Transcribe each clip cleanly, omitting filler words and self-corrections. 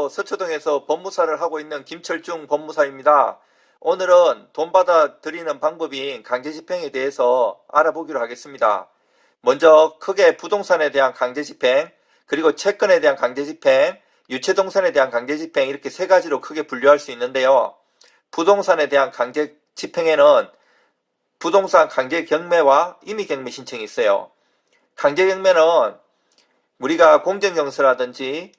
안녕하세요. 서초동에서 법무사를 하고 있는 김철중 법무사입니다. 오늘은 돈 받아 들이는 방법인 강제집행에 대해서 알아보기로 하겠습니다. 먼저 크게 부동산에 대한 강제집행, 그리고 채권에 대한 강제집행, 유체동산에 대한 강제집행 이렇게 세 가지로 크게 분류할 수 있는데요. 부동산에 대한 강제집행에는 부동산 강제경매와 임의경매 신청이 있어요. 강제경매는 우리가 공정정서라든지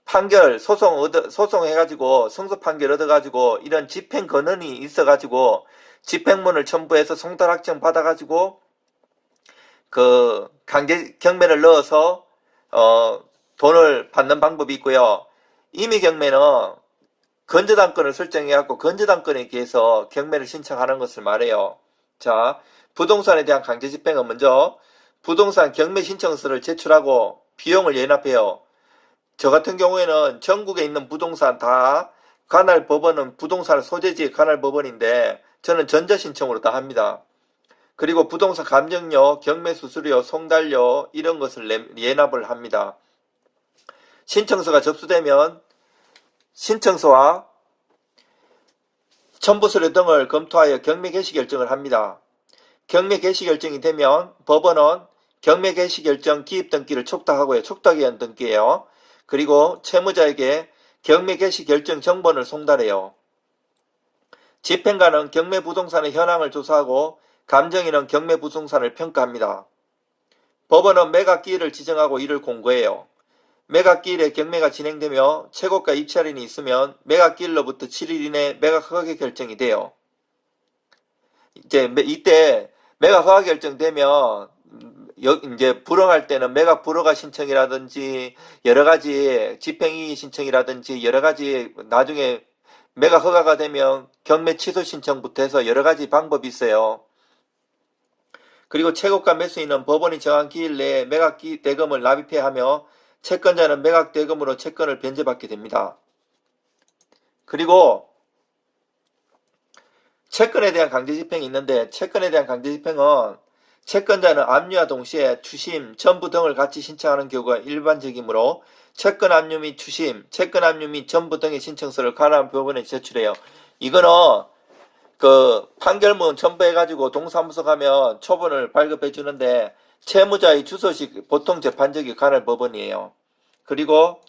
판결, 소송해가지고 승소 판결 얻어가지고 이런 집행 권한이 있어가지고 집행문을 첨부해서 송달확정 받아가지고 그 강제 경매를 넣어서 돈을 받는 방법이 있고요. 임의경매는 건저당권을 설정해갖고 건저당권에 의해서 경매를 신청하는 것을 말해요. 자, 부동산에 대한 강제집행은 먼저 부동산 경매 신청서를 제출하고 비용을 연합해요. 저 같은 경우에는 전국에 있는 부동산 다 관할 법원은 부동산 소재지의 관할 법원인데 저는 전자신청으로 다 합니다. 그리고 부동산 감정료, 경매 수수료, 송달료 이런 것을 연합을 합니다. 신청서가 접수되면 신청서와 첨부서류 등을 검토하여 경매 개시 결정을 합니다. 경매 개시 결정이 되면 법원은 경매 개시 결정 기입 등기를 촉탁하고요. 촉탁위원 등기예요. 그리고 채무자에게 경매 개시 결정 정본을 송달해요. 집행관은 경매 부동산의 현황을 조사하고 감정인은 경매 부동산을 평가합니다. 법원은 매각기일을 지정하고 이를 공고해요. 매각기일에 경매가 진행되며 최고가 입찰인이 있으면 매각기일로부터 7일 이내 매각 허가 결정이 돼요. 이때 매각 허가 결정되면 이제 불허할 때는 매각 불허가 신청이라든지 여러가지 집행이의 신청이라든지 여러가지 나중에 매각 허가가 되면 경매 취소 신청부터 해서 여러가지 방법이 있어요. 그리고 최고가 매수인은 법원이 정한 기일 내에 매각 대금을 납입해야 하며 채권자는 매각 대금으로 채권을 변제받게 됩니다. 그리고 채권에 대한 강제집행이 있는데 채권에 대한 강제집행은 채권자는 압류와 동시에 추심, 전부 등을 같이 신청하는 경우가 일반적이므로 채권 압류 및 추심, 채권 압류 및 전부 등의 신청서를 관할 법원에 제출해요. 이거는 그 판결문 첨부해가지고 동사무소 가면 초본을 발급해 주는데 채무자의 주소식 보통 재판적이 관할 법원이에요. 그리고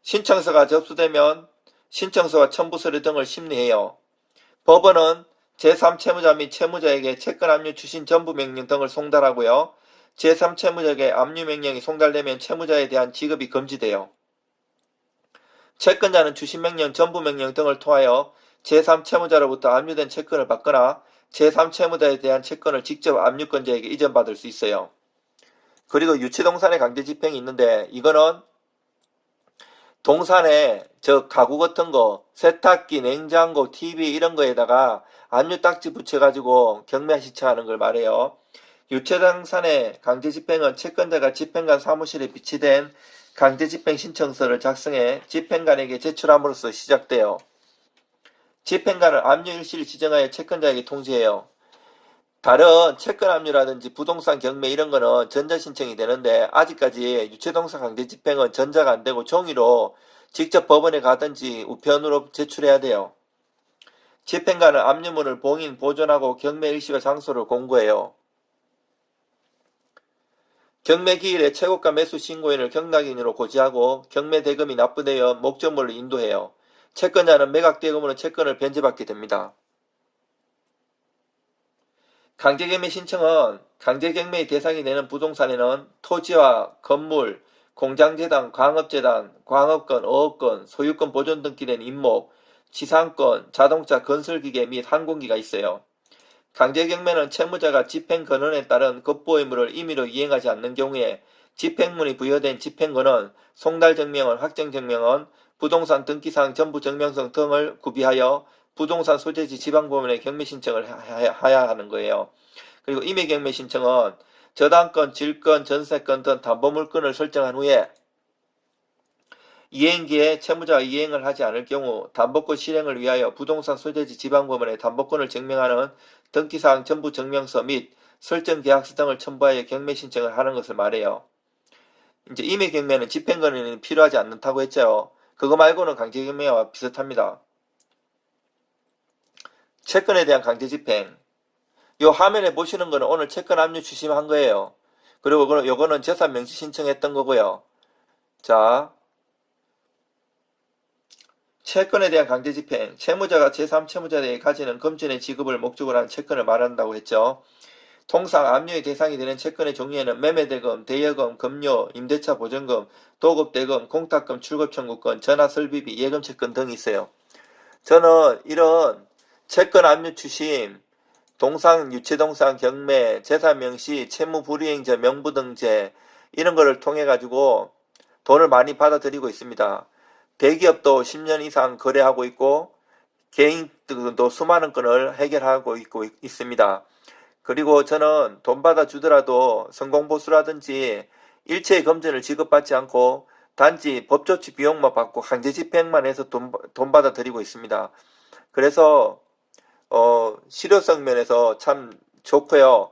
신청서가 접수되면 신청서와 첨부서류 등을 심리해요. 법원은 제3채무자 및 채무자에게 채권 압류 추신 전부 명령 등을 송달하고요. 제3채무자에게 압류 명령이 송달되면 채무자에 대한 지급이 금지돼요. 채권자는 추신 명령, 전부 명령 등을 통하여 제3채무자로부터 압류된 채권을 받거나 제3채무자에 대한 채권을 직접 압류권자에게 이전받을 수 있어요. 그리고 유치동산의 강제집행이 있는데 이거는 동산에 가구 같은 거, 세탁기, 냉장고, TV 이런 거에다가 압류 딱지 붙여가지고 경매 신청하는 걸 말해요. 유체동산의 강제집행은 채권자가 집행관 사무실에 비치된 강제집행 신청서를 작성해 집행관에게 제출함으로써 시작돼요. 집행관은 압류 일시를 지정하여 채권자에게 통지해요. 다른 채권 압류라든지 부동산 경매 이런 거는 전자신청이 되는데 아직까지 유체동산 강제집행은 전자가 안 되고 종이로 직접 법원에 가든지 우편으로 제출해야 돼요. 집행관은 압류문을 봉인, 보존하고 경매 일시와 장소를 공고해요. 경매 기일에 최고가 매수 신고인을 경락인으로 고지하고 경매 대금이 납부되어 목적물로 인도해요. 채권자는 매각 대금으로 채권을 변제받게 됩니다. 강제경매 신청은 강제경매의 대상이 되는 부동산에는 토지와 건물, 공장재단, 광업재단, 광업권, 어업권, 소유권 보존 등기된 임목, 지상권, 자동차, 건설기계 및 항공기가 있어요. 강제경매는 채무자가 집행권한에 따른 급보 의무를 임의로 이행하지 않는 경우에 집행문이 부여된 집행권은, 송달증명원, 확정증명원, 부동산 등기사항 전부 증명서 등을 구비하여 부동산 소재지 지방법원에 경매 신청을 해야 하는 거예요. 그리고 임의경매 신청은 저당권, 질권, 전세권 등 담보물권을 설정한 후에 이행기에 채무자가 이행을 하지 않을 경우 담보권 실행을 위하여 부동산 소재지 지방법원에 담보권을 증명하는 등기사항 전부 증명서 및 설정계약서 등을 첨부하여 경매 신청을 하는 것을 말해요. 이제 임의경매는 집행권은 필요하지 않다고 했죠. 그거 말고는 강제경매와 비슷합니다. 채권에 대한 강제집행. 요 화면에 보시는 거는 오늘 채권 압류 추심한 거예요. 그리고 요거는 재산 명시 신청했던 거고요. 자, 채권에 대한 강제집행. 채무자가 제3채무자에게 가지는 금전의 지급을 목적으로 한 채권을 말한다고 했죠. 통상 압류의 대상이 되는 채권의 종류에는 매매대금, 대여금, 급료, 임대차 보증금, 도급대금, 공탁금, 출급청구권, 전화설비비, 예금채권 등이 있어요. 저는 이런 채권 압류 추심, 동상, 유체동상, 경매, 재산명시, 채무불이행자, 명부등재 이런 거를 통해 가지고 돈을 많이 받아들이고 있습니다. 대기업도 10년 이상 거래하고 있고 개인도 수많은 건을 해결하고 있습니다. 그리고 저는 돈 받아주더라도 성공보수라든지 일체의 검전을 지급받지 않고 단지 법조치 비용만 받고 강제집행만 해서 돈 받아들이고 있습니다. 그래서 실효성 면에서 참 좋고요.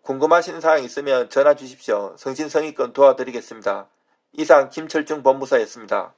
궁금하신 사항 있으면 전화 주십시오. 성신성의껏 도와드리겠습니다. 이상 김철중 법무사였습니다.